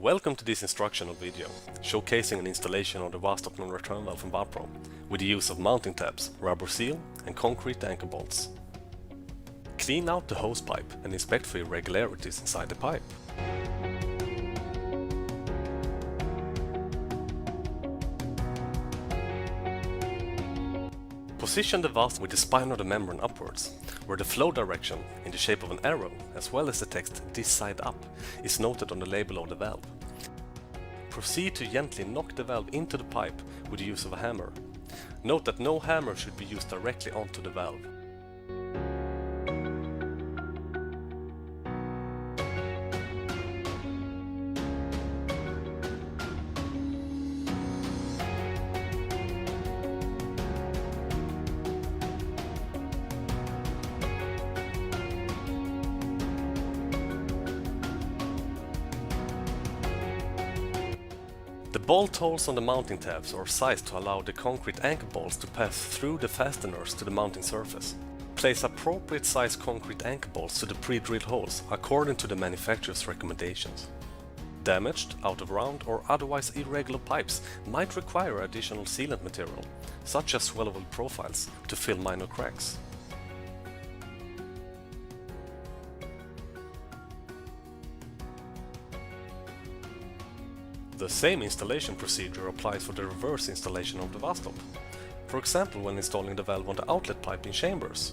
Welcome to this instructional video, showcasing an installation of the WaStop non-return valve from WaPRO with the use of mounting tabs, rubber seal and concrete anchor bolts. Clean out the hose pipe and inspect for irregularities inside the pipe. Position the valve with the spine of the membrane upwards, where the flow direction, in the shape of an arrow, as well as the text "this side up", is noted on the label of the valve. Proceed to gently knock the valve into the pipe with the use of a hammer. Note that no hammer should be used directly onto the valve. The bolt holes on the mounting tabs are sized to allow the concrete anchor bolts to pass through the fasteners to the mounting surface. Place appropriate size concrete anchor bolts to the pre-drilled holes according to the manufacturer's recommendations. Damaged, out of round or otherwise irregular pipes might require additional sealant material, such as swellable profiles, to fill minor cracks. The same installation procedure applies for the reverse installation of the WaStop. For example, when installing the valve on the outlet pipe in chambers.